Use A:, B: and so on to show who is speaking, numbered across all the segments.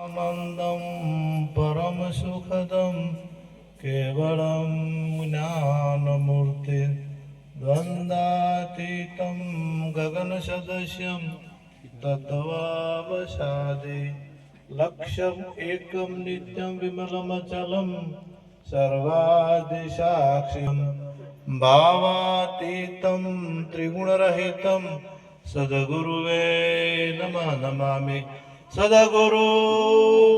A: आनंदं परम सुखदं केवलं ज्ञानमूर्ति द्वन्द्वातीतं गगनसदृशं तत्त्वावसादि लक्ष्यम् एकं नित्यं विमलमचलं सर्वादिसाक्षिं भावातीतं त्रिगुणरहितं सद्गुरुवे नमः नमामि। सद्गुरु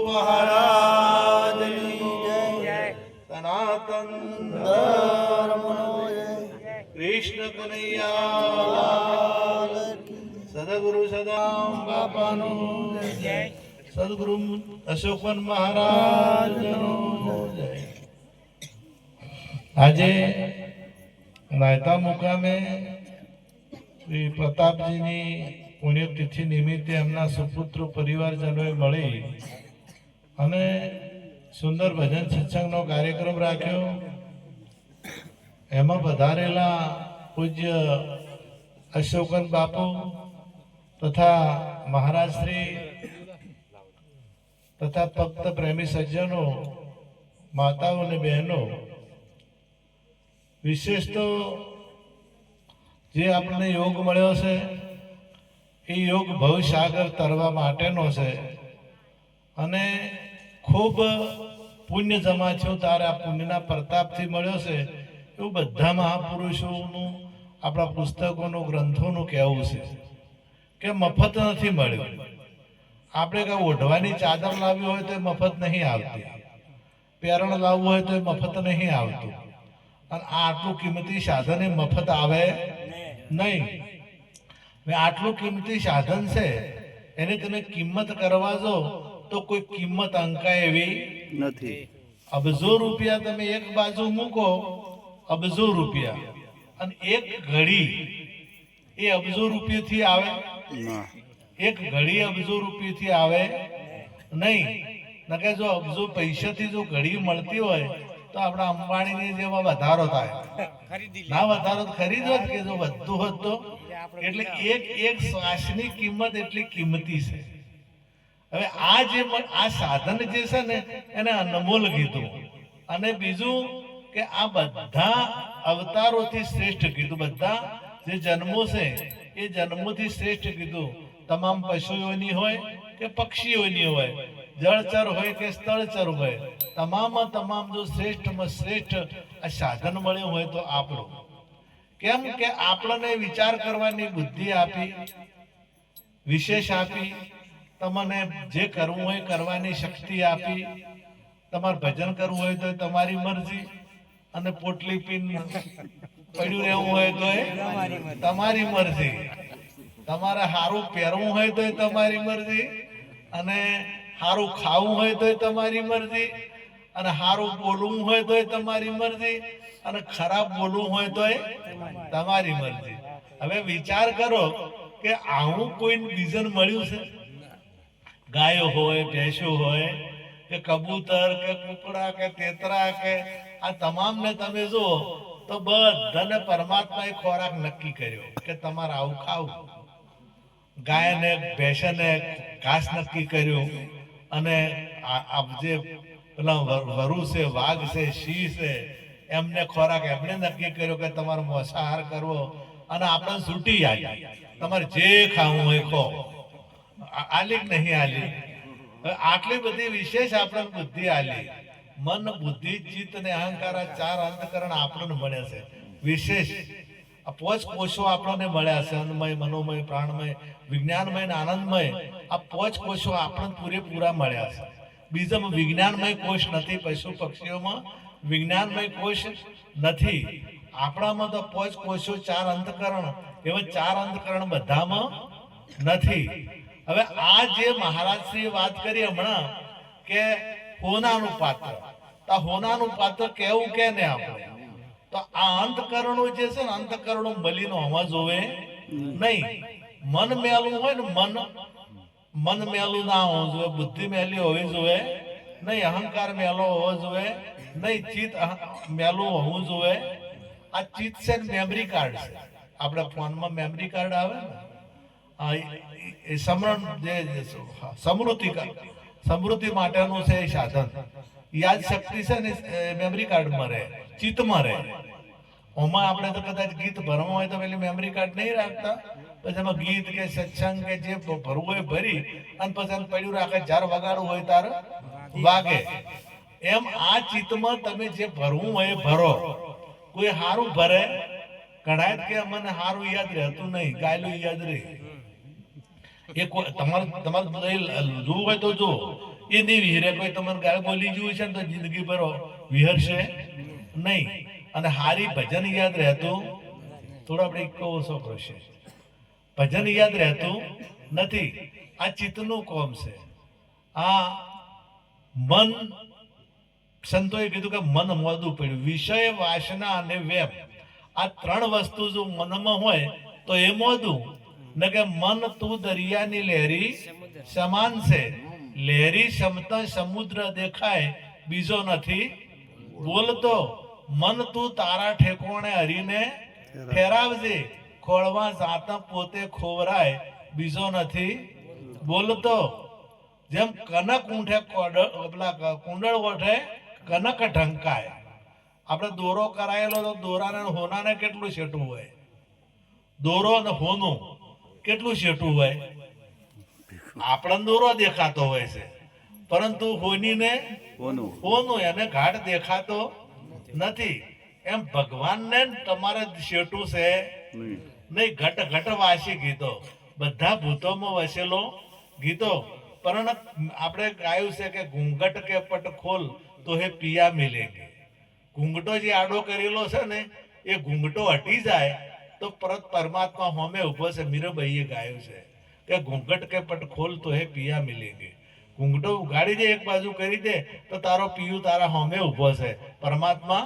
A: महाराज की जय। सनातन धर्म कृष्ण कन्हैया लाल की। सद्गुरु सदाम बापानो जय। सद्गुरु अशोकवन महाराज जय। આજે રાયતા મુકામે શ્રી પ્રતાપજીની પુણ્યતિથિ નિમિત્તે એમના સુપુત્રો પરિવારજનોએ મળી અને સુંદર ભજન સત્સંગનો કાર્યક્રમ રાખ્યો। એમાં વધારેલા પૂજ્ય અશોકન બાપુ તથા મહારાજ શ્રી તથા ભક્ત પ્રેમી સજ્જનો, માતાઓ અને બહેનો, વિશેષ તો જે આપણને યોગ મળ્યો છે એ યોગ ભવસાગર તરવા માટેનો છે અને ખૂબ પુણ્ય જમા થયું તારે આ પુણ્યના પ્રતાપથી મળ્યો છે એવું બધા મહાપુરુષોનું, આપણા પુસ્તકોનું, ગ્રંથોનું કહેવું છે કે મફત નથી મળ્યું। આપણે કાંઈ ઓઢવાની ચાદર લાવવી હોય તો એ મફત નહીં આવતી, પેરણ લાવવું હોય તો એ મફત નહીં આવતું, અને આટલું કિંમતી સાધન એ મફત આવે નહીં। આટલું કિંમતી સાધન છે એની તમે કિંમત કરવા જો તો કોઈ કિંમત અંકાય એવી નથી। અબજો રૂપિયા તમે એક બાજુ મૂકો, અબજો રૂપિયા, અને એક ઘડી એ અબજો રૂપિયાથી આવે? એક ઘડી અબજો રૂપિયાથી આવે નહીં। નકે જો અબજો પૈસાથી જો ઘડી મળતી હોય તો આપણા અંબાણીની જેવા વધારો થાય, ના વધારો ખરીદો કે જો વધતું હોત તો। એટલે એક એક શ્વાસની કિંમત એટલી કિંમતી છે। હવે આ જે આ સાધન જે છે ને એને અનમોલ કીધું, અને બીજું કે આ બધા અવતારોથી શ્રેષ્ઠ કીધું, બધા જે જન્મો છે એ જન્મોથી શ્રેષ્ઠ કીધું। તમામ પશુઓની હોય કે પક્ષીઓની હોય, જળચર હોય કે સ્થળચર હોય, તમામ જો શ્રેષ્ઠમાં શ્રેષ્ઠ આ સાધન મળ્યું હોય તો આપણું। કેમ કે આપણને વિચાર કરવાની બુદ્ધિ આપી, વિશેષ આપી, તમને જે કરવું હોય કરવાની શક્તિ આપી। તમારે ભજન કરવું હોય તો તમારી મરજી, અને પોટલી પીન પડ્યું રહેવું હોય તો તમારી મરજી, તમારે સારું પહેરવું હોય તો તમારી મરજી, અને સારું ખાવું હોય તો તમારી મરજી, અને સારું બોલવું હોય તો તમારી મરજી, અને ખરાબ બોલવું હોય તો તમારી મરજી। હવે વિચાર કરો કે આવું કોઈ બીજન મળ્યું છે? ગાયો હોય, ભેંસો હોય કે કબૂતર કે કુકડા કે તેતરા કે આ તમામને તમે જુઓ તો બધાને પરમાત્માએ ખોરાક નક્કી કર્યો કે તમારે આવું ખાવું। ગાયને ભેંસને ઘાસ નક્કી કર્યું, અને આ જે પેલા વરુ છે, વાઘ છે, સિંહ છે, એમને ખોરાક એમને નક્કી કર્યો કે તમારે માંસાહાર કરવો, અને આપણે છૂટી આવી તમારે જે ખાવું હોય ખો, આલી કે નહીં આલી? આટલી બધી વિશેષ આપણે બુદ્ધિ આલી। મન, બુદ્ધિ, ચિત્ત અને અહંકાર આ ચાર અંતકરણ આપણને મળે છે વિશેષ। આ પોચ કોષો આપણને મળ્યા છે, અન્નમય, મનોમય, પ્રાણમય, વિજ્ઞાનમય અને આનંદમય। આ પોચ કોષો આપણને પૂરેપૂરા મળ્યા છે। બીજામાં વિજ્ઞાનમય કોષ નથી, પશુ પક્ષીઓમાં વિજ્ઞાનમય કોષ નથી, આપણામાં તો પોચ કોષો, ચાર અંતકરણ, એવા ચાર અંતકરણ બધામાં નથી। હવે આ જે મહારાજશ્રીએ વાત કરી હમણાં કે હોનાનું પાત્ર, તો હોનાનું પાત્ર કેવું કે ને આપણે તો આ અંતકરણો જે છે ને, અંતકરણો મલીનો હવા જોવે નહીં। મન મેલું હોય ને, મન મેલું ના હોવું જોઈએ, બુદ્ધિ મેલી હોવી જોઈએ નહીં, અહંકાર મેલો હોવો જોઈએ નહીં, ચિત્ત મેલું હોવું જોઈએ। આ ચિત્ત છે મેમરી કાર્ડ છે, આપણા ફોનમાં મેમરી કાર્ડ આવે ને, એ સમૃદ્ધિ સમૃદ્ધિ માટેનું છે એ સાધન. યાદ શક્તિ છે ને મેમરી કાર્ડમાં રહે, ચિત્તમાં રહે. ઓમાં આપણે તો કદાચ ગીત ભરવા હોય તો પેલી મેમરી કાર્ડ નહીં રાખતા, પછી એમાં ગીત કે સત્સંગ કે જે ભરવું હોય ભરી અને પછી એને પડ્યું રાખે, જ્યારે વગાડવું હોય ત્યારે વાગે. એમ આ ચિત્તમાં તમે જે ભરવું હોય એ ભરો. કોઈ હારું ભરે, ઘણા કે મને હારું યાદ રહેતું નહીં, ગાયલું યાદ રહે. એ તમારે જોવું હોય તો જો, એ નહીં વિહરે. કોઈ તમારે ગાય બોલી જોયું છે ને તો જિંદગી ભરો વિહરશે નહીં. અને હારી ભજન યાદ રહેતું, થોડો આપણે ઇકો ઓછો કરશે, ભજન યાદ રહેતું નથી. આ ચિત્તનું કોમ છે. આ મન, સંતોએ કીધું કે મન મોદું પડ્યું. વિષય, વાસના અને વેમ, આ ત્રણ વસ્તુ જો મનમાં હોય તો એ મોદું. ને કે મન તું દરિયાની લહેરી સમાન છે, લહેરી સમતા સમુદ્ર દેખાય બીજો નથી બોલતો. મન તું તારા ઠેકોણે હરીને ઠેરાવજે, ખોળવા જાતા પોતે ખોવરાય બીજો નથી બોલતો. જેમ કનક ઊંઠે કુંડળ ઓઠે કનક ઢંકાય. આપણે દોરો કરાયેલો તો દોરાને હોનાને કેટલું શેઠું હોય, દોરો અને હોનું કેટલું શેઠું હોય. આપણને દોરો દેખાતો હોય છે, પરંતુ હોનીને હોનું એને ઘાટ દેખાતો નથી. એમ ભગવાનને તમારે શેઠું છે નહીં. ઘટ ઘટ વાસી ગીતો, બધા ભૂતોમાં વસેલો ગીતો. પણ આપણે ગાયું છે કે ઘૂંઘટ કે પટ ખોલ તો હે પિયા મિલેંગે. ઘૂંઘટો જે આડો કરેલો છે ને, એ ઘૂંઘટો હટી જાય તો પરત પરમાત્મા હોમે ઉભો છે. મીરાબાઈએ ગાયું છે કે ઘૂંઘટ કે પટ ખોલ તો હે પિયા મિલેંગે. ઘૂંઘટો ઉગાડી દે, એક બાજુ કરી દે તો તારો પિયું તારા હોમે ઉભો છે, પરમાત્મા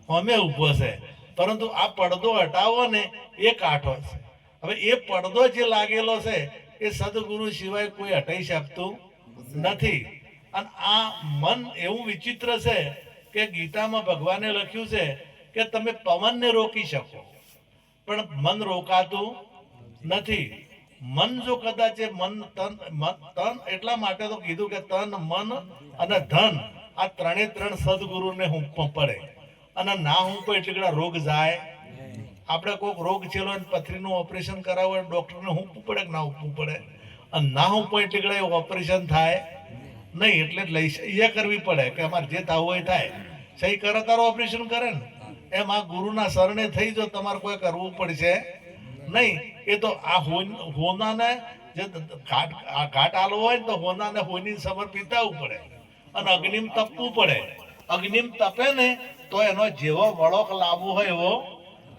A: હોમે ઉભો છે. પરંતુ આ પડદો હટાવો ને એ કાઠો છે. હવે એ પડદો જે લાગેલો છે એ સદગુરુ સિવાય કોઈ હટાઈ શકતું નથી. અને આ મન એવું વિચિત્ર છે કે ગીતામાં ભગવાને લખ્યું છે કે તમે પવનને રોકી શકો, પણ મન રોકાતું નથી. મન જો કદાચ મન તન એટલા માટે તો કીધું કે તન, મન અને ધન, આ ત્રણે ત્રણ સદગુરુને હું પડે. અને ના હું પણ એટલે રોગ જાય. આપણે કોઈક રોગ છેલો પથરીનું ઓપરેશન કરાવવું હોય, ડોક્ટરને હુંપવું પડે કે ના હુંપવું પડે? અને ના હુંપવું એટલે ઓપરેશન થાય નહીં. એટલે લઈ એ કરવી પડે કે અમારે જે થવું હોય થાય. સહી કરે તારો ઓપરેશન કરે ને એમ આ ગુરુના શરણે થઈ જો તમારે કોઈ કરવું પડશે નહીં. એ તો આ હોનાને જે ઘાટ આલવો હોય ને તો હોનાને હોની સમર્પિત થવું પડે અને અગ્નિમ તપવું પડે. અગ્નિમ તપે ને તો એનો જેવો વળોક લાવવો હોય એવો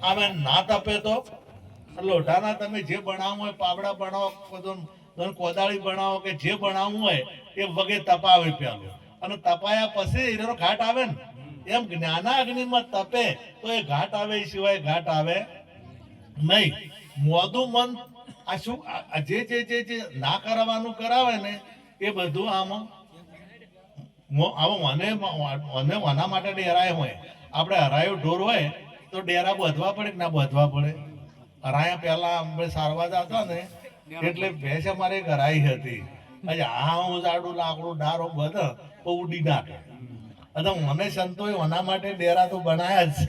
A: આમે. ના તપે તો લોઢાના તમે જે બનાવવું હોય, પાવડા બનાવો, કોદાળી બનાવો કે જે બનાવવું હોય એ વગે તપાવે પેલું. અને તપાયા પછી એનો ઘાટ આવે ને, એમ જ્ઞાના અગ્નિમાં તપે તો એ ઘાટ આવે, એ સિવાય ઘાટ આવે નહીં. મોદું મન આ શું જે જે જે જે ના કરવાનું કરાવે ને એ બધું આમાં આના માટે ડેરાય હોય. આપણે હરાયો ઢોર હોય તો ડેરા બાંધવા પડે કે ના બાંધવા પડે? હરાયા પહેલા અમે સારવા જતા ને એટલે ભેંસ અમારે એક હરાઈ હતી. આ હું જાડું લાકડું ડારો બધો તો ઉડી નાખે. મને સંતોએ આના માટે ડેરા તો બનાયા જ છે.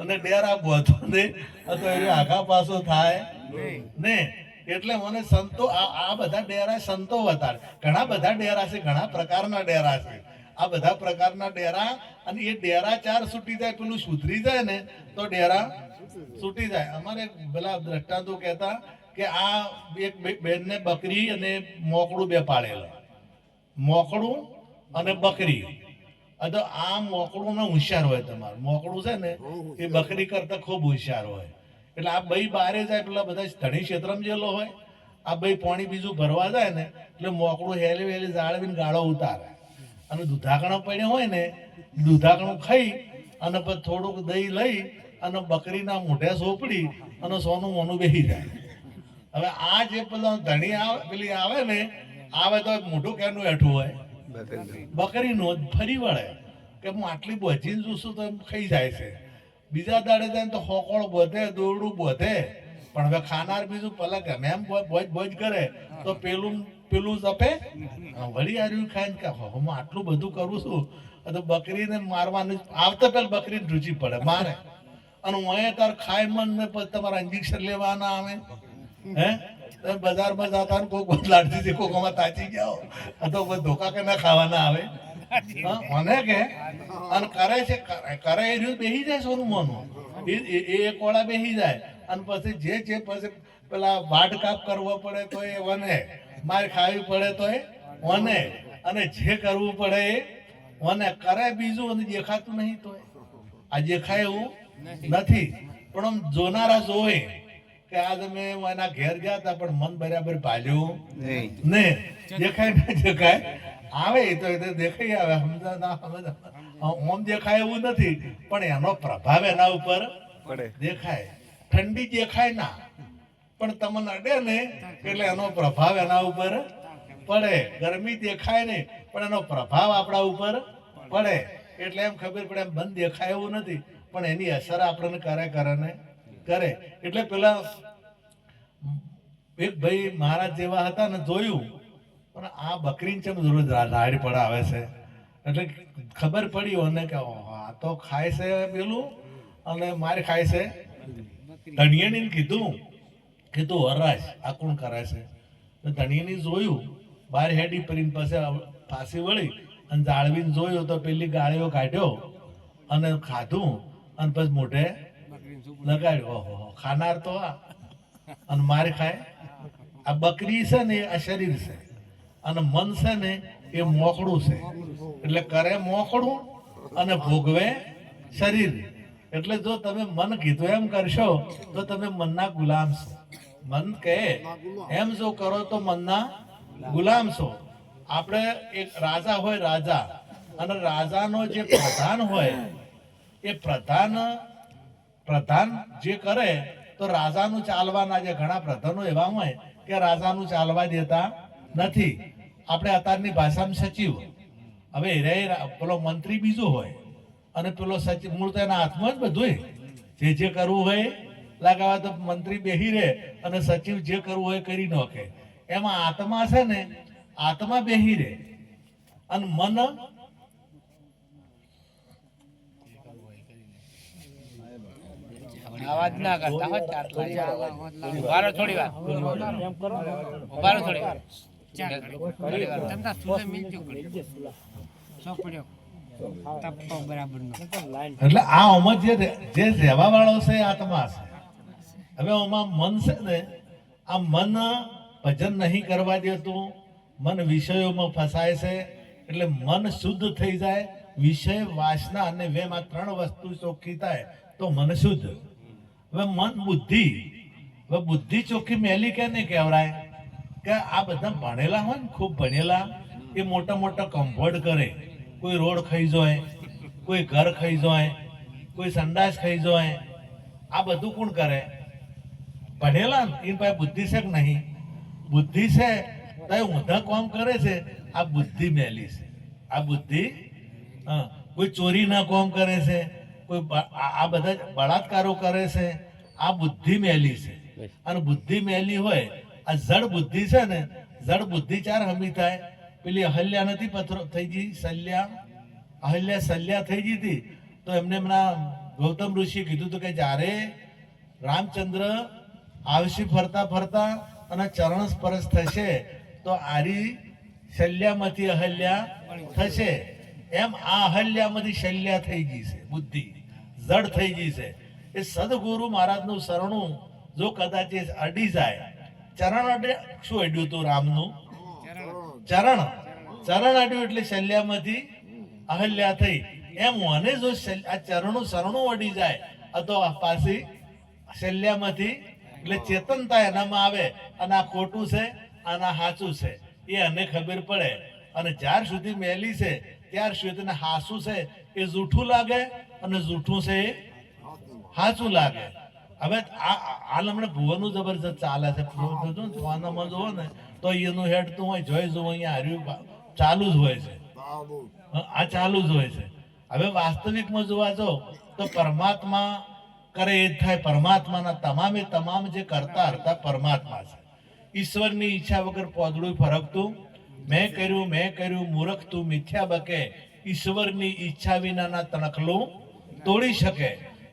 A: અને ડેરા બાંધો ને તો એ આઘા પાછો થાય ને. એટલે મને સંતો આ બધા ડેરા સંતો હતા. ઘણા બધા ડેરા છે, ઘણા પ્રકારના ડેરા છે. આ બધા પ્રકારના ડેરા, અને એ ડેરા ચાર છૂટી જાય, પેલું સુધરી જાય ને તો ડેરા છૂટી જાય. અમારે પેલા દ્રષ્ટાંતો કહેતા કે આ એક બેનને બકરી અને મોકળું બે પાળેલા, મોકળું અને બકરી. તો આ મોકળું ને હોશિયાર હોય. તમારું મોકળું છે ને એ બકરી કરતા ખૂબ હોશિયાર હોય. એટલે આ ભાઈ બારે જાય, પેલા બધા ધણી ક્ષેત્રમાં જેલો હોય, આ ભાઈ પાણી બીજું ભરવા જાય ને એટલે મોકળું હેલી વેલી જાળવીને ગાળો ઉતારે. અને દૂધાકણો પડ્યો હોય ને, દૂધાકણું ખાઈ અને પછી થોડુંક દહીં લઈ અને બકરીના મોઢે સોંપડી અને સોનું મોનું બેસી જાય. હવે આ જે પેલા ધણી આવે, પેલી આવે ને, આવે તો મોઢું કેનું હેઠું હોય? બકરીનું. ફરી વળે કે હું આટલી બોજીને જોશું તો એમ ખાઈ જાય છે. બીજા દાડે જાય તો હોકોળ બધે, દોરડું બધે. પણ હવે ખાનાર બીજું પેલા ગમે એમ બોજ કરે તો પેલું પેલું જપે વળી આર્યું ખાય ને કે હું આટલું બધું કરું છું તો બકરીને મારવાનું આવતા પેલા બકરીને રૂચી પડે મારે અને હું તાર ખાય મન ને પછી તમારા ઇન્જેક્શન લેવાના આવે હે બજારમાં જતા ને કોઈ લાડતી કોકોમાં તાચી ગયા તો કોઈ ધોકા કે ના ખાવાના આવે મને કે અને કરે છે કરે એ રહ્યું બેસી જાય સોનું મોનું એ કોળા બેસી જાય અને પછી જે પછી પેલા વાડ કાપ કરવો પડે તો એ વને માર ખાવી પડે તો એ વને અને જે કરવું પડે એ વને કરે બીજું અને દેખાતું નહીં તો આ દેખાય એવું નથી પણ આમ જોનારા જોવે કે આજ અમે એના ઘેર ગયા હતા પણ મન બરાબર ભાલ્યું ને દેખાય ના દેખાય આવે તો દેખાઈ આવે સમજા ના સમજ ઓમ દેખાય એવું નથી પણ એનો પ્રભાવ એના ઉપર દેખાય ઠંડી દેખાય ના પણ તમને અડે ને એટલે એનો પ્રભાવ એના ઉપર પડે ગરમી દેખાય ને પણ એનો પ્રભાવ આપણા ઉપર પડે એટલે એમ ખબર પડે એમ મન દેખાય એવું નથી પણ એની અસર આપણને કરે ને કરે એટલે પેલા એક ભાઈ મહારાજ જેવા હતા ને જોયું પણ આ બકરીને ચમ રોજ રાડ પડાવે છે એટલે ખબર પડી ઓને કે આ તો ખાય છે પેલું અને મારે ખાય છે ધણિયાની કીધું કે તું હરાશ આ કોણ કરે છે ધણિયાની જોયું બહાર હેડી પરીને પાછી વળી અને જાળવીને જોયું તો પેલી ગાળીઓ કાઢ્યો અને ખાધું અને પછી મોઢે લગાડ્યો ઓહો ખાનાર તો આ અને મારે ખાય આ બકરી છે ને આ શરીર છે અને મન છે ને એ મોકળું છે એટલે કરે મોકળું અને ભોગવે શરીર એટલે જો તમે મન કીધું એમ કરશો તો તમે મનના ગુલામ છો મન કહે એમ જો કરો તો મનના ગુલામ છો આપણે એક રાજા હોય રાજા અને રાજાનો જે પ્રધાન હોય એ પ્રધાન જે કરે તો રાજાનું ચાલવાના જે ઘણા પ્રધાનો એવા હોય કે રાજાનું ચાલવા દેતા નથી આપણે અત્યારની ભાષામાં સચિવ હવે પેલો મંત્રી બીજો હોય અને પેલો સચિવ મૂળ તો એના હાથમાં જ બધું જે કરવું હોય લગાવે તો મંત્રી બેહી રહે અને સચિવ જે કરવું હોય કરી નાખે એમાં આત્મા છે ને આત્મા બેહી રહે અને મન
B: અવાજ ના કરતા હો ચાર ઉભારો થોડી વાર ઉભારો થોડી વાર તમતા સુધે મિલજો સો પડ્યો તપકો બરાબર નો
A: એટલે આ ઓમાં જે રહેવા વાળો છે આત્મા છે હવે ઓમાં મન છે ને આ મન ભજન નહીં કરવા દેતું મન વિષયોમાં ફસાય છે એટલે મન શુદ્ધ થઈ જાય વિષય વાસના અને વેમ આ ત્રણ વસ્તુ ચોખ્ખી થાય તો મન શુદ્ધ હવે મન બુદ્ધિ ચોખ્ખી મેલી કે નહીં કહેવાય કે આ બધા ભણેલા હોય ને ખૂબ ભણેલા એ મોટા મોટા કમ્ફર્ટ કરે કોઈ રોડ ખાઈ જાય કોઈ ઘર ખાઈ જાય કોઈ સંડાસ ખાઈ જાય આ બધું કોણ કરે ભણેલા ને એની પાસે બુદ્ધિ છે કે નહીં બુદ્ધિ છે તો ઊંધા કામ કરે છે આ બુદ્ધિ મેલી છે આ બુદ્ધિ કોઈ ચોરી ના કામ કરે છે કોઈ આ બધા બળાત્કારો કરે છે આ બુદ્ધિ મેલી છે અને બુદ્ધિ મેલી હોય આ જડ બુદ્ધિ છે ને જડ બુદ્ધિ ચાર હમી થાય પેલી અહલ્યા નથી પથરો થઈ ગઈ સલ્યા થઈ ગઈ હતી તો એમને એમના ગૌતમ ઋષિ કીધું હતું કે જ્યારે રામચંદ્ર આવશે ફરતા ફરતા અને ચરણ સ્પર્શ થશે તો આરી શલ્યામાંથી અહલ્યા થશે એમ આ અહલ્યામાંથી શલ્યા થઈ ગઈ છે બુદ્ધિ જડ થઈ ગઈ છે એ સદગુરુ મહારાજનું શરણું જો કદાચ એ અડી જાય ચરણ અડે શું અડ્યું હતું રામનું ચરણ અડ્યું એટલે શલ્યામાંથી અહલ્યા થઈ એમ મને જો આ ચરણું શરણું અડી જાય તો પાછી શલ્યામાંથી એટલે ચેતનતા એનામાં આવે અને આ ખોટું છે અને આ સાચું છે એ એને ખબર પડે અને જ્યાર સુધી મેલી છે ત્યાર સુધી હાસું છે એ જૂઠું લાગે અને જૂઠું છે એ સાચું લાગે હવે હાલ હમણાં ભુવાનું જબરજસ્ત ચાલે છે ભુવાનામાં જોવો ને તો એનું હેડતું હોય જોઈ જુઓ અહીંયા હાર્યું ચાલુ જ હોય છે આ ચાલુ જ હોય છે હવે વાસ્તવિકમાં જોવા જાઓ તો પરમાત્મા કરે એ જ થાય પરમાત્માના તમામે તમામ જે કરતા હરતા પરમાત્મા છે ઈશ્વરની ઈચ્છા વગર પોદડું ફરકતું મેં કર્યું મૂર્ખ તું મિથ્યા બકે ઈશ્વરની ઈચ્છા વિનાના તણખલું તોડી શકે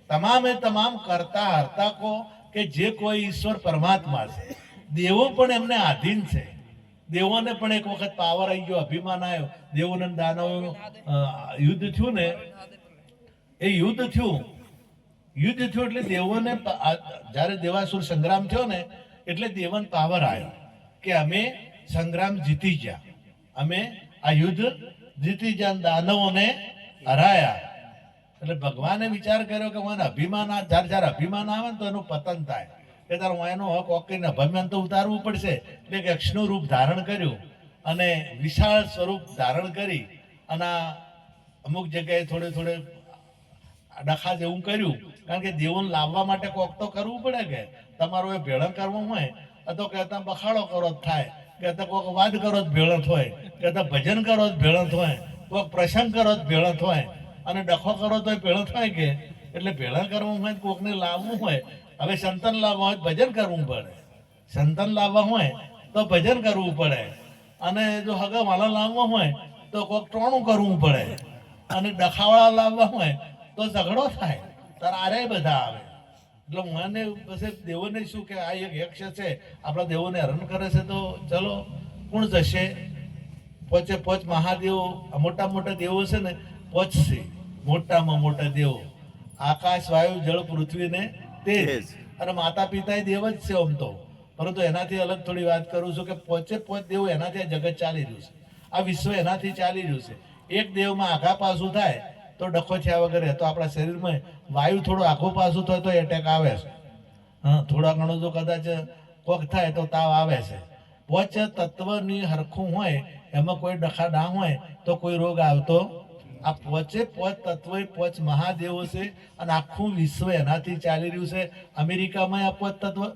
A: તમામે તમામ કરતા હરતા કો કે જે કોઈ ઈશ્વર પરમાત્મા છે દેવો પણ એમને આધીન છે દેવોને પણ એક વખત પાવર આવી ગયો અભિમાન આવ્યો દેવોને દાનવોનું યુદ્ધ થયું ને એ યુદ્ધ થયું એટલે દેવોને જ્યારે દેવાસુર સંગ્રામ થયો ને એટલે દેવન પાવર આવ્યો કે અમે સંગ્રામ જીતી ગયા અમે આ યુદ્ધ જીતી ગયા દાનવોને હરાયા એટલે ભગવાને વિચાર કર્યો કે મને અભિમાન જ્યારે અભિમાન આવે ને તો એનું પતન થાય કે તારે હું એનો હક ઓકીને અભિમાન તો ઉતારવું પડશે એટલે કે યક્ષનું રૂપ ધારણ કર્યું અને વિશાળ સ્વરૂપ ધારણ કરી અને અમુક જગ્યાએ થોડે ડખા જેવું કર્યું કારણ કે દેવોને લાવવા માટે કોક તો કરવું પડે કે તમારું એ ભેળણ કરવું હોય તો કહેતા બખાડો કરો જ થાય કહેતા કોઈક વાદ કરો જ ભેળણ હોય કહેતા ભજન કરો જ ભેળણ હોય કોઈક પ્રસંગ કરો જ ભેળણ હોય અને ડખો કરો તો ભેળણ થાય કે એટલે ભેળણ કરવું હોય કોકને લાવવું હોય હવે સંતન લાવવા હોય ભજન કરવું પડે સંતન લાવવા હોય તો ભજન કરવું પડે અને જો હગાવાળા લાવવા હોય તો કોઈક ટોણું કરવું પડે અને ડખાવાળા લાવવા હોય તો ઝઘડો થાય તાર આરે બધા આવે એટલે મને પછી દેવોને શું કે આ એક યક્ષ છે આપણા દેવોને હરણ કરે છે તો ચલો કોણ જશે પોચ મહાદેવો મોટા દેવો છે ને પોચશે મોટામાં મોટા દેવો આકાશ વાયુ જળ પૃથ્વીને તેજ અને માતા પિતા દેવ જ છે આમ તો પરંતુ એનાથી અલગ થોડી વાત કરું છું કે પોચ દેવો એનાથી આ જગત ચાલી રહ્યું છે આ વિશ્વ એનાથી ચાલી રહ્યું છે એક દેવમાં આઘા પાછું થાય તો ડખો થયા વગર તો આપણા શરીરમાં વાયુ થોડું આખું પાછું થાય તો એટેક આવે છે હા થોડા ઘણું જો કદાચ કોક થાય તો તાવ આવે છે પોચ તત્વની હરખું હોય એમાં કોઈ ડખા ના હોય તો કોઈ રોગ આવતો આ પોચ તત્વ પોચ મહાદેવો છે અને આખું વિશ્વ એનાથી ચાલી રહ્યું છે અમેરિકામાં આ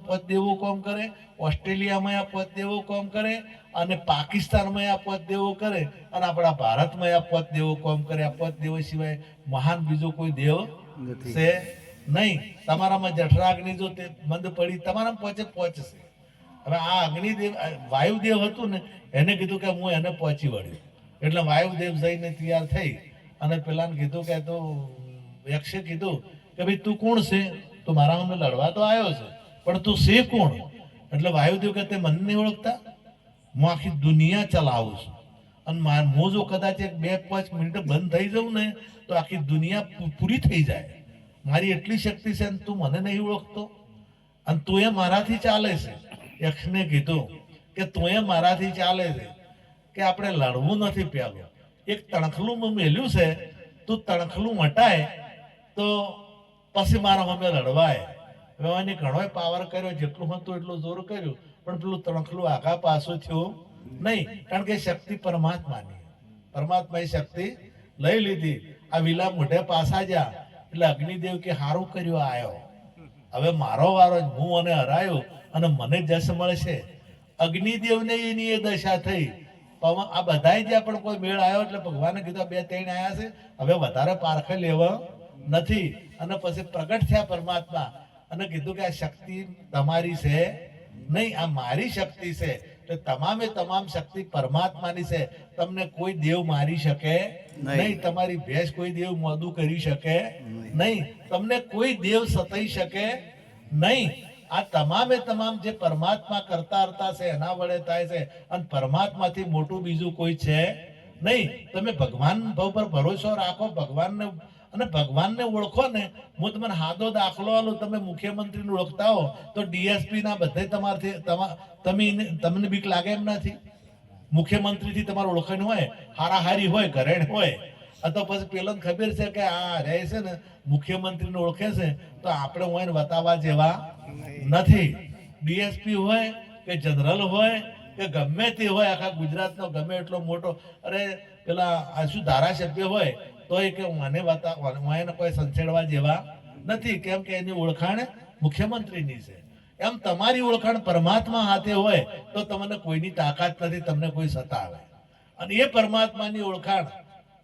A: પોચ દેવો કામ કરે ઓસ્ટ્રેલિયામાં આ પોચ દેવો કામ કરે અને પાકિસ્તાનમાં આ પોચ દેવો કરે અને આપણા ભારતમાં આ પોચ દેવો કામ કરે આ પોચ દેવો સિવાય મહાન બીજો કોઈ દેવ છે નહીં તમારામાં જઠરાગ્નિ જો તે મંદ પડી તમારામાં પોચ છે હવે આ અગ્નિદેવ વાયુદેવ હતું ને એને કીધું કે હું એને પહોંચી વળ્યો એટલે વાયુદેવ જઈને તૈયાર થઈ અને પેલાને કીધું કે તો યક્ષે કીધું કે ભાઈ તું કોણ છે તું મારા સામે લડવા તો આવ્યો છે પણ તું છે કોણ એટલે વાયુદેવ કે તે મને નહીં ઓળખતા હું આખી દુનિયા ચલાવું છું અને હું જો કદાચ 2-5 મિનિટ બંધ થઈ જાઉં ને તો આખી દુનિયા પૂરી થઈ જાય મારી એટલી શક્તિ છે અને તું મને નહીં ઓળખતો અને તું એ મારાથી ચાલે છે યક્ષને કીધું કે તું એ મારાથી ચાલે છે કે આપણે લડવું નથી પહેલું એક તણખલું મેલ્યું છે તું તણખલું હટાય તો પછી મારા અમે લડવાય હવે એની ઘણો પાવર કર્યો જેટલું હતું એટલું જોર કર્યું પણ પેલું તણખલું આગા પાછું થયું નહીં કારણ કે શક્તિ પરમાત્માની પરમાત્માએ શક્તિ લઈ લીધી આ વિલા મોઢે પાછા જા એટલે અગ્નિદેવ કે સારું કર્યું આવ્યો હવે મારો વારો હું અને હરાયો અને મને જશ મળશે અગ્નિદેવને એની એ દશા થઈ આ બધા જ્યાં પણ કોઈ મેળ આવ્યો એટલે ભગવાને કીધું 2-3 આવ્યા છે હવે વધારે પારખે લેવા નથી અને પછી પ્રગટ થયા પરમાત્મા અને કીધું કે આ શક્તિ તમારી છે નહીં આ મારી શક્તિ છે એટલે તમામ શક્તિ પરમાત્માની છે તમને કોઈ દેવ મારી શકે નહીં તમારી ભેંસ કોઈ દેવ મોદું કરી શકે નહીં તમને કોઈ દેવ સતાઈ શકે નહીં આ તમામ જે પરમાત્મા કરતા છે એના વડે થાય છે અને પરમાત્માથી મોટું બીજું કોઈ છે નહીં તમે ભગવાન પર ભરોસો રાખો ભગવાનને અને ભગવાનને ઓળખો ને હું તમને સાદો દાખલો આલું તમે મુખ્યમંત્રીને ઓળખતા હો તો ડીએસપી ના બધે તમારથી તમને બીક લાગે એમ નથી મુખ્યમંત્રીથી તમારે ઓળખાણ હોય હારાહારી હોય ઘરેણ હોય તો પછી પેલા ખબર છે કે આ રહે છે ને મુખ્યમંત્રીને ઓળખે છે તો આપણે હોય ને બતાવવા જેવા નથી ડીએસપી હોય કે જનરલ હોય કે ગમે તે હોય આખા ગુજરાતનો ગમે એટલો મોટો અરે પેલા આ શું ધારાસભ્ય હોય તો એ કે મને બતાવવા એને કોઈ સંછેડવા જેવા નથી કેમ કે એની ઓળખાણ મુખ્યમંત્રીની છે એમ તમારી ઓળખાણ પરમાત્મા હાથે હોય તો તમને કોઈની તાકાત નથી તમને કોઈ સતાવે અને એ પરમાત્માની ઓળખાણ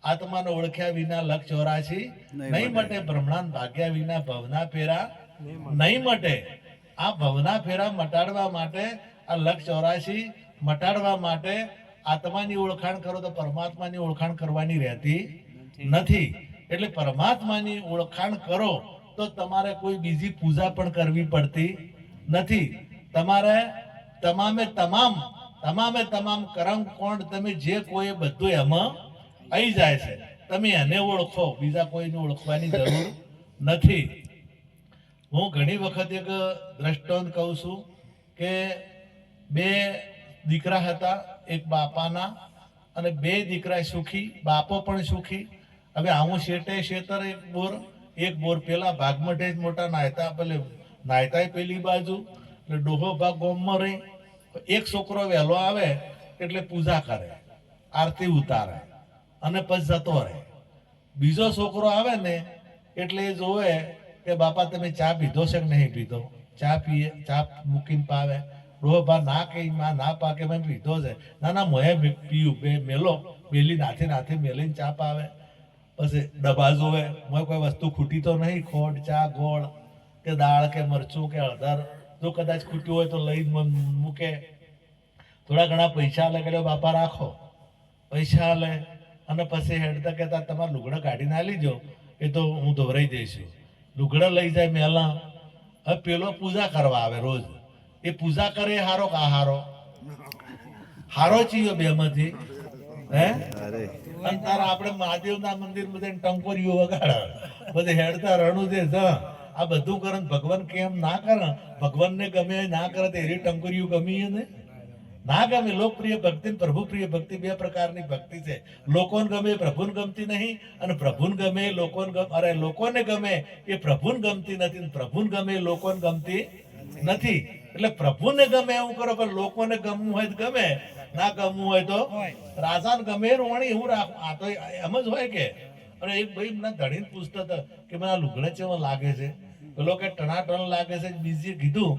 A: આત્માને ઓળખ્યા વિના લક્ષ 84 નહીં મટે બ્રહ્માંડ ભાગ્યા વિના ભવના ફેરા નહીં મટે આ ભવના ફેરા મટાડવા માટે આ લક્ષ 84 મટાડવા માટે આત્માની ઓળખાણ કરો તો પરમાત્માની ઓળખાણ કરવાની રહેતી નથી. એટલે પરમાત્માની ઓળખાણ કરો તો તમારે કોઈ બીજી પૂજા પણ કરવી પડતી નથી. તમારે તમામે તમામ કરમ કોણ તમે જે કોઈ બધું એમાં આવી જાય છે. તમે એને ઓળખો, બીજા કોઈને ઓળખવાની જરૂર નથી. હું ઘણી વખત એક દ્રષ્ટાંત કહું છું કે 2 દીકરા હતા, એક બાપાના, અને 2 દીકરા સુખી, બાપો પણ સુખી. હવે આવું શેતર એક બોર પેલા ભાગમઠે જ મોટા નાયતા, પેલે નાયતા પેલી બાજુ, એટલે ડોહો ભાગ ગોમમાં રહી. એક છોકરો વહેલો આવે એટલે પૂજા કરે, આરતી ઉતારે અને પછી જતો રહે. બીજો છોકરો આવે ને એટલે એ જોવે કે બાપા તમે ચા પીધો છે કે નહીં પીધો. ચા પીએ, ચા મૂકીને પાવે. ડોહો ભા ના કે માં ના પાકે મેં પીધો છે. ના મોએ પીયું, મેલો મેલી નાથે મેલીને ચા પાવે. પછી ડબ્બા જોવે, મોએ કોઈ વસ્તુ ખૂટી તો નહીં, ખોડ, ચા, ગોળ કે દાળ કે મરચું કે હળદર જો કદાચ ખૂટ્યું હોય તો લઈ મૂકે. થોડા ઘણા પૈસા લે કે બાપા રાખો, પૈસા લે અને પછી હેડતા કહેતા તમારા લુગડા કાઢીને આલી જો, એ તો હું ધોવરાઈ દઈશું. લુગડા લઈ જાય મેલા. હવે પેલો પૂજા કરવા આવે રોજ. એ પૂજા કરે હારો કા હારો ચીયો બેમાંથી હે. અને તારા આપણે મહાદેવના મંદિર બધે ટંકોરીઓ વગાડે, બધે હેડતા રણું દે. આ બધું કરે ભગવાન કેમ ના કરે? ભગવાનને ગમે ના કરે તો એરી ટંકોરીઓ ગમી ને ના ગમે. લોકપ્રિય ભક્તિ ને પ્રભુ પ્રિય ભક્તિ 2 પ્રકારની ભક્તિ છે. લોકોને ગમે પ્રભુને ગમતી નહીં, અને પ્રભુને ગમે લોકોને ગમે એ પ્રભુને ગમતી નથી, પ્રભુને ગમે લોકોને ગમતી નથી. એટલે પ્રભુને ગમે એવું કરો, પણ લોકોને ગમવું હોય તો ગમે, ના ગમવું હોય તો રાજાને ગમે રોણી એવું રાખવું. આ તો એમ જ હોય કે. અને એક ભાઈ મને ધણીને પૂછતો હતો કે મને આ લુગડા કેવા લાગે છે. પેલો કે ટણાટણ લાગે છે. બીજી કીધું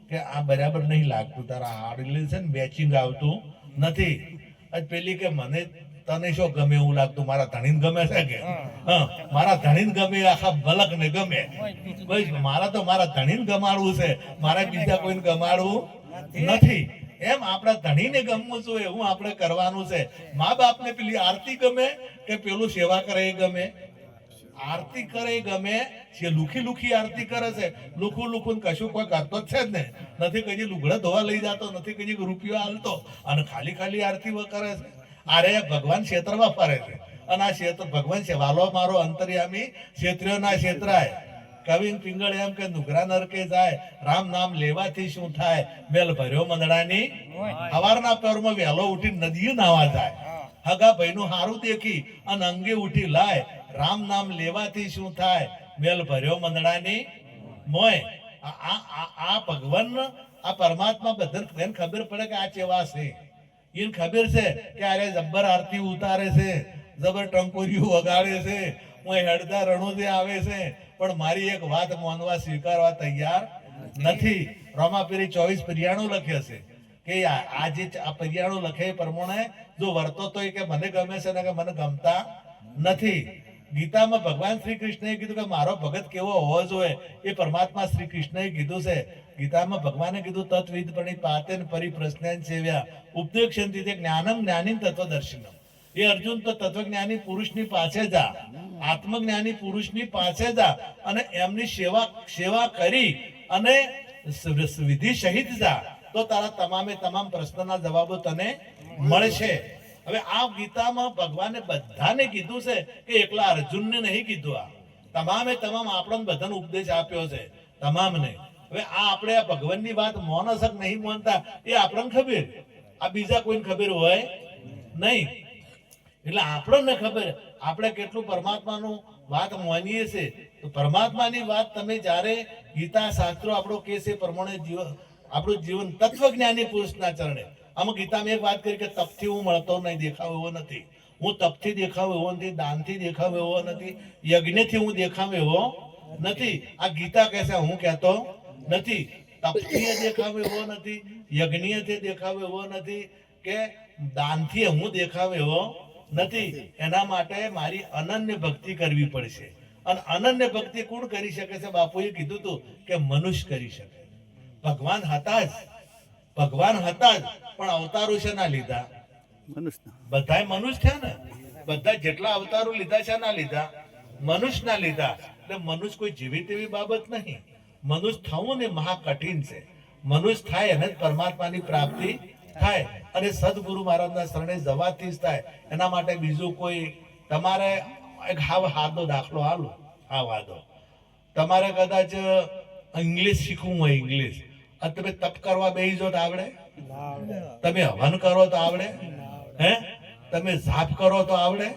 A: કે આ બરાબર નહીં લાગતું, તારા હાડી છે ને મેચિંગ આવતું નથી. પેલી કે મને તને શું ગમે એવું લાગતું, મારા ધણીને ગમે છે કે હા મારા ધણીને ગમે, આખા મલક ને ગમે. મારા તો મારા ધણીને ગમાડવું છે, મારે બીજા કોઈને ગમાડવું નથી. એમ આપણા ધણીને ગમવું જોઈએ એવું આપણે કરવાનું છે. મા બાપને પેલી આરતી ગમે કે પેલું સેવા કરે એ ગમે? આરતી કરે એ ગમે છે. લુખી આરતી કરે છે, લુખું કશું કોઈ કરતો જ છે જ ને. નથી કદી લુગડા ધોવા લઈ જતો, નથી કદી રૂપિયો હાલતો, અને ખાલી આરતી કરે છે. અરે ભગવાન ક્ષેત્રમાં ફરે છે, અને આ ક્ષેત્ર ભગવાન છે. વાલો મારો અંતર્યામી ક્ષેત્રીઓ ના ક્ષેત્રાય. કવિ પિંગળ એમ કે નુગરા નરકે જાય, રામ નામ લેવાથી શું થાય, મેલ ભર્યો મંદડાની. સવારના પરમાં વહેલો ઉઠી નદીએ નાવા જાય, હગા ભાઈનું હારું દેખી અને અંગે ઉઠી લાય, રામ નામ લેવાથી શું થાય, મેલ ભર્યો મંદડાની મોય. આ ભગવાન, આ પરમાત્મા બધાને ખબર પડે કે આ ચેવા છે. એને ખબર છે કે અરે જબ્બર આરતી ઉતારે છે, જબર ટંકોરીઓ વગાડે છે, હું હેડતા રણોદે આવે છે, પણ મારી એક વાત માનવા સ્વીકારવા તૈયાર નથી. રોમાપીરી 24 પર્યાણું લખે છે કે આ જે પર્યાણું લખે એ પ્રમાણે જો વર્તો તો કે મને ગમે છે ને કે મને ગમતા નથી. ગીતામાં ભગવાન શ્રી કૃષ્ણએ કીધું કે મારો ભગત કેવો હોવો જોઈએ, એ પરમાત્મા શ્રી કૃષ્ણએ કીધું છે. ગીતામાં ભગવાને કીધું તત્વિદ પણિ પાતેન પરિપ્રશ્નેન સેવ્યા ઉપદેક્ષંતિ તે જ્ઞાનમ જ્ઞાની તત્વદર્શનમ. એ અર્જુન તો તત્વજ્ઞાની પુરુષની પાસે જા, આત્મજ્ઞાની પુરુષની પાસે જા અને એમની સેવા કરી અને વિધિ સહિત જા, તો તારા તમામ પ્રશ્નના જવાબો તને મળશે. હવે આ ગીતામાં ભગવાને બધાને કીધું છે કે એકલા અર્જુનને નહીં કીધું. આ તમામ આપણને બધાને ઉપદેશ આપ્યો છે, તમામને. હવે આ આપણે આ ભગવાનની વાત મોનસક નહીં માનતા એ આપણને ખબર, આ બીજા કોઈને ખબર હોય નહીં. એટલે આપણને ખબર આપણે કેટલું પરમાત્માનું વાત માનીએ છે. તો પરમાત્માની વાત તમે જ્યારે ગીતા શાસ્ત્રો આપણો કે છે પ્રમાણે આપણું જીવન તત્વજ્ઞાની પુરુષના ચરણે. આમાં ગીતામાં એક વાત કરી કે તપથી હું મળતો નહીં, દેખાવ એવો નથી. હું તપથી દેખાવ એવો નથી, દાનથી દેખાવ એવો નથી, યજ્ઞથી હું દેખાવ એવો નથી. આ ગીતા કહે છે, હું કહેતો નથી. તપથી દેખાવ એવો નથી, યજ્ઞથી દેખાવ એવો નથી, કે દાનથી હું દેખાવ એવો નથી. એના માટે મારી અનન્ય ભક્તિ કરવી પડશે. અને અનન્ય ભક્તિ કોણ કરી શકે છે? બાપુએ કીધું હતું કે મનુષ્ય કરી શકે. ભગવાન હતા જ, ભગવાન હતા જ, પણ અવતારો છે ના લીધા? બધાય મનુષ્ય છે ને, બધા જેટલા અવતારો લીધા છે ના લીધા? મનુષ્ય ના લીધા. એટલે મનુષ્ય કોઈ જીવી તેવી બાબત નહીં. મનુષ્ય થવું ને મહા કઠિન છે. મનુષ્ય થાય અને જ પરમાત્માની પ્રાપ્તિ થાય, અને સદગુરુ મહારાજના શરણે જવાથી જ થાય. એના માટે બીજું કોઈ તમારે એક હાવ હાદો દાખલો હાલો, હાવ હાદો. તમારે કદાચ ઇંગ્લિશ શીખવું હોય, ઇંગ્લિશ, અને તમે તપ કરવા બેસી જો તો આવડે? તમે હવન કરો તો આવડે? હે? તમે જાપ કરો તો આવડે?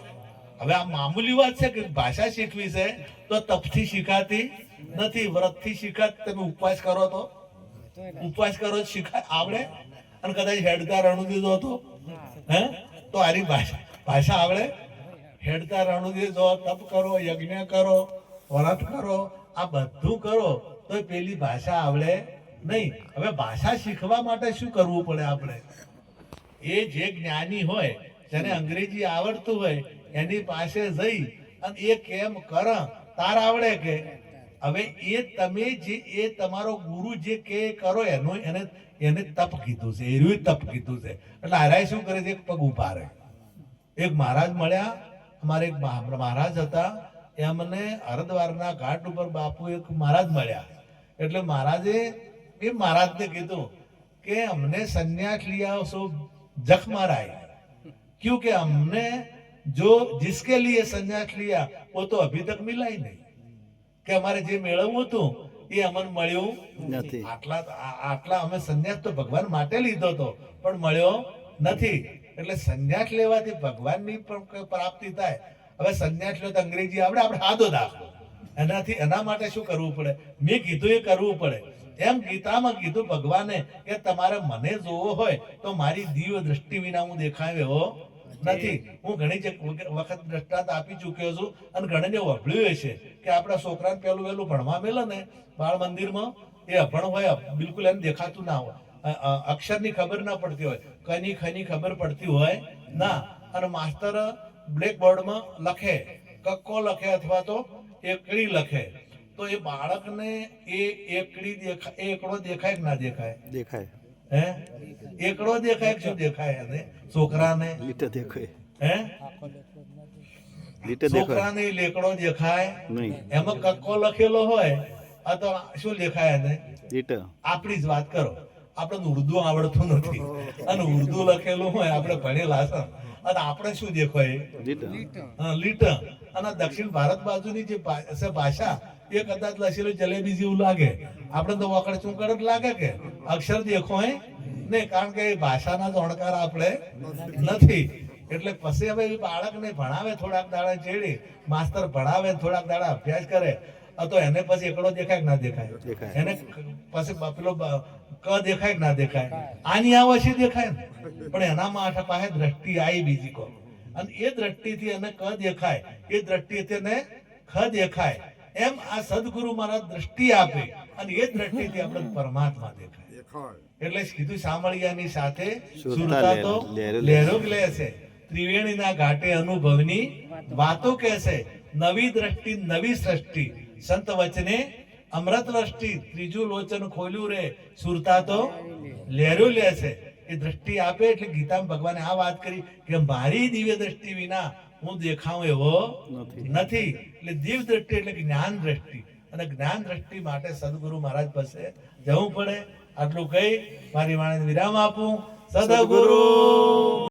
A: હવે આ મામૂલી વાત છે કે ભાષા શીખવી છે તો તપથી શીખાતી નથી, વ્રતથી શીખાતી. તમે ઉપવાસ કરો તો શીખાય આવડે? અને કદાચ હેડતા રણું દીધો તો તો આરી ભાષા આવડે? હેડતા રણું દીધો, તપ કરો, યજ્ઞ કરો, વ્રત કરો, આ બધું કરો તો પેલી ભાષા આવડે નહીં. હવે ભાષા શીખવા માટે શું કરવું પડે આપણે? એ જે જ્ઞાની હોય, જેને અંગ્રેજી આવડતું હોય, એની પાસે જઈ અને એ કેમ કર તાર આવડે કે? હવે એ તમે જે એ તમારો ગુરુ જે કે કરો એનો એને તપ કીધું છે, એનું તપ કીધું છે. એટલે હારાય શું કરે છે? એક પગ ઉભા રહે. એક મહારાજ મળ્યા, અમારે એક મહારાજ હતા, એમને હરદ્વારના ઘાટ ઉપર બાપુ એક મહારાજ મળ્યા. એટલે મહારાજે એ મહારાજને કીધું કે અમને સંન્યાસ लिया सो जख मारा है, क्योंकि हमने जो जिसके लिए संन्यास लिया वो तो अभी तक मिला ही नहीं. કે અમારે જે મેળવવું હતું એ અમને મળ્યું નથી. આટલા અમે સંન્યાસ તો ભગવાન માટે લીધો હતો પણ મળ્યો નથી. એટલે સંન્યાસ લેવાથી ભગવાનની પણ પ્રાપ્તિ થાય. હવે સંન્યાસ લો તો અંગ્રેજી આવડે? આપણે હાદો દાખલો. એના માટે શું કરવું પડે? મેં કીધું એ કરવું પડે. એમ ગીતામાં કીધું ભગવાને કે તમારે મને જોવો હોય તો મારી દિવ્ય દ્રષ્ટિ વિના હું દેખાય એવો નથી. હું ઘણી વખત દ્રષ્ટાંત આપી ચૂક્યો છું, અને ઘણીને વભળ્યું છે કે આપણા છોકરાને પેલું વહેલું ભણવા મેલે ને બાળ મંદિરમાં, એ અભણ હોય, બિલકુલ એને દેખાતું ના હોય, અક્ષરની ખબર ના પડતી હોય, કની ખની ખબર પડતી હોય ના, અને માસ્તર બ્લેકબોર્ડમાં લખે, કક્કો લખે અથવા તો એકડી લખે, તો એ બાળકને એ એકડી દેખાય, એકડો દેખાય કે ના દેખાય? દેખાય. હે? એકડો દેખાય કે શું દેખાય? એને છોકરાને લીટો દેખાય. હે? છોકરાને લેકડો દેખાય નહીં. એમાં કક્કો લખેલો હોય આ તો શું દેખાય એને? લીટો. આપણી જ વાત કરો, આપણે ઉર્દુ આવડતું નથી અને ઉર્દુ લખેલું હોય, આપણે ભણેલા છે, અને આપણે શું દેખાય? લીટા. અને દક્ષિણ ભારત બાજુની જે ભાષા એ કદાચ લખેલું જલેબી જેવું લાગે, આપણે તો વકડ ચુંકડ જ લાગે કે અક્ષર દેખો હે નહીં, કારણ કે એ ભાષાના જાણકાર આપણે નથી. એટલે પછી હવે એ બાળકને ભણાવે, થોડાક દાડા ચેડી માસ્તર ભણાવે, થોડાક દાડા અભ્યાસ કરે, તો એને પછી એકડો દેખાય કે ના દેખાય? એને પછી પેલો ક દેખાય કે ના દેખાય? આની આવશે દેખાય ને, પણ એનામાં પાસે દ્રષ્ટિ આવી બીજી કો, અને એ દ્રષ્ટિથી એને ક દેખાય, એ દ્રષ્ટિથી એને ખ દેખાય. એમ આ સદગુરુ મહારાજ દ્રષ્ટિ આપે અને એ દ્રષ્ટિથી આપણે પરમાત્મા દેખાય. એટલે કીધું સામળિયાની સાથે સુરતા તો લહેરો લે છે, ત્રિવેણીના ઘાટે અનુભવની વાતો કહેશે, નવી દ્રષ્ટિ નવી સૃષ્ટિ, સંત વચને અમૃત દ્રષ્ટિ, ત્રીજું લોચન ખોલ્યું રે, સુરતા તો લહેરો લે છે. એ દ્રષ્ટિ આપે. એટલે ગીતામાં ભગવાને આ વાત કરી કે મારી દિવ્ય દ્રષ્ટિ વિના હું દેખાઉં એવો નથી. એટલે દિવ્ય દ્રષ્ટિ એટલે જ્ઞાન દ્રષ્ટિ, અને જ્ઞાન દ્રષ્ટિ માટે સદગુરુ મહારાજ પાસે જવું પડે. આટલું કહી મારી વાણીને વિરામ આપું. સદગુરુ